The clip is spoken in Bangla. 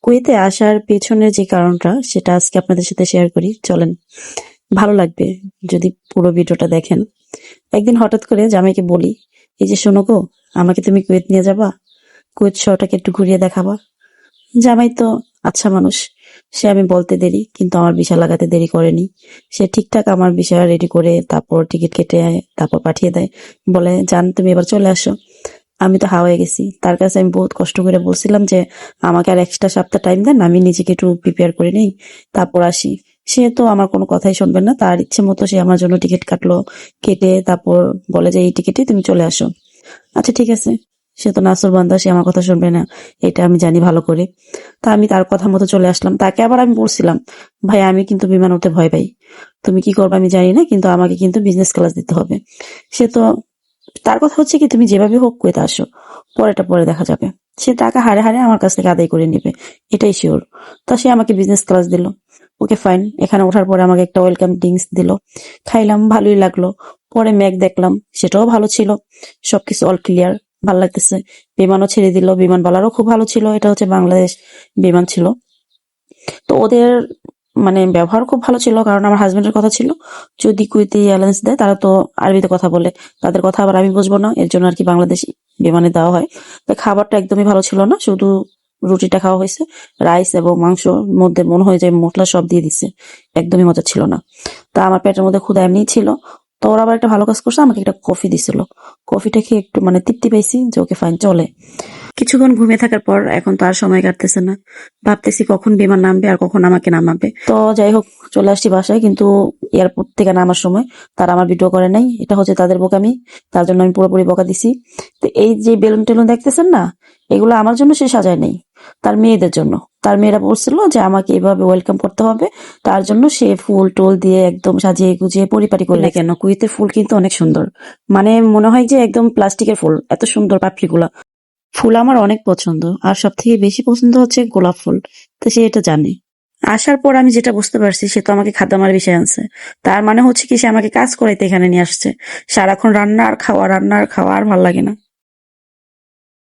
কুয়েতে আসার পেছনের যে কারণটা সেটা আজকে আপনাদের সাথে শেয়ার করি, চলেন। ভালো লাগবে যদি পুরো ভিডিওটা দেখেন। একদিন হঠাৎ করে জামাইকে বলি, এই যে শোনো গো, আমাকে তুমি কুয়েত নিয়ে যাবা, কুয়েত শহরটাকে একটু ঘুরিয়ে দেখাবা। জামাই তো আচ্ছা মানুষ, সে আমি বলতে দেরি কিন্তু আমার ভিসা লাগাতে দেরি করেনি। সে ঠিকঠাক আমার ভিসা রেডি করে তারপর টিকিট কেটে তারপর পাঠিয়ে দেয়, বলে যান তুমি এবার চলে আসো। আমি তো হাওয়ায় গেছি, তার কাছে আমি বহুত কষ্ট করে বলছিলাম যে আমাকে আর এক্সট্রা সপ্তাহ টাইম দেন, আমি নিজেকে একটু প্রিপেয়ার করে নেই, তারপর আসি। সে তো আমার কোনো কথাই শুনবে না, তার ইচ্ছে মতো সে আমার জন্য টিকিট কাটলো, কেটে তারপর বলে যে এই টিকিটে তুমি চলে আসো। আচ্ছা ঠিক আছে, সে তো নাসুর বান্দা, সে আমার কথা শুনবে না, এটা আমি জানি ভালো করে। তা আমি তার কথা মতো চলে আসলাম। তাকে আবার আমি বলছিলাম, ভাই আমি কিন্তু বিমান উঠতে ভয় পাই, তুমি কি করবে আমি জানি না, কিন্তু আমাকে কিন্তু বিজনেস ক্লাস দিতে হবে। সে তো, তার কথা হচ্ছে কি তুমি যেভাবে হোক কুয়েতে আসো, পরেটা পরে দেখা যাবে। সে টাকা হারে হারে আমার কাছ থেকে আদায় করে নেবে, এটাই শিওর। তা সে আমাকে বিজনেস ক্লাস দিল। ওকে ফাইন, এখানে ওঠার পরে আমাকে একটা ওয়েলকাম ড্রিঙ্কস দিল, খাইলাম, ভালোই লাগলো। পরে ম্যাক দেখলাম, সেটাও ভালো ছিল। সবকিছু অল ক্লিয়ার, ভালো লাগতেছে। বিমানও ছেড়ে দিল, বিমানবালারও খুব ভালো ছিল, এটা হচ্ছে বাংলাদেশ বিমান ছিল। তো ওদের মানে ব্যবহার খুব ভালো ছিল, কারণ আমার হাজবেন্ডের কথা ছিল যদি কুয়েতি এয়ারলাইন্স দেয় তারা তো আরবিতে কথা বলে, তাদের কথা আবার আমি বুঝবো না, এর জন্য আর কি বাংলাদেশি বিমানে দেওয়া হয়। তো খাবারটা একদমই ভালো ছিল না, শুধু রুটিটা খাওয়া হয়েছে, রাইস এবং মাংসর মধ্যে মনে হয় যে মশলা সব দিয়ে দিচ্ছে, একদমই মজা ছিল না। তা আমার পেটের মধ্যে ক্ষুধা এমনিই ছিল, তো ওরা আবার একটা ভালো কাজ করছে, আমাকে একটা কফি দিছিল। কফিটা খেয়ে একটু মানে তৃপ্তি পাইছি যে ওকে ফাইন চলে। কিছুক্ষণ ঘুমিয়ে থাকার পর এখন তো আর সময় কাটতেছে না, ভাবতেছি কখন বিমান নামবে আর কখন আমাকে নামাবে। তো যাই হোক, চলে আসছি বাসায়, কিন্তু এয়ারপোর্ট থেকে নামার সময় তারা আমার ভিডিও করে নাই, এটা হচ্ছে তাদের বোকামি, তার জন্য আমি পুরোপুরি বকা দিছি। তো এই যে বেলুন টেলুন দেখতেছেন না, এগুলো আমার জন্য সে সাজায় নেই, তার মেয়েদের জন্য। তার মেয়েরা বলছিল যে আমাকে এভাবে ওয়েলকাম করতে হবে, তার জন্য সে ফুল টোল দিয়ে একদম সাজিয়ে গুজিয়ে পরিপাটি করে। কেন কুয়েতের ফুল কিন্তু অনেক সুন্দর, মানে মনে হয় যে একদম প্লাস্টিকের ফুল, এত সুন্দর পাপড়িগুলা। ফুল আমার অনেক পছন্দ, আর সব থেকে বেশি পছন্দ হচ্ছে গোলাপ ফুল। তো সে এটা জানে। আসার পর আমি যেটা বুঝতে পারছি, সে তো আমাকে খাদ্যামার বিষয় আনছে। তার মানে হচ্ছে কি, সে আমাকে কাজ করাইতে এখানে নিয়ে আসছে। সারাক্ষণ রান্না আর খাওয়া, রান্না আর খাওয়া, আর ভাল লাগে না।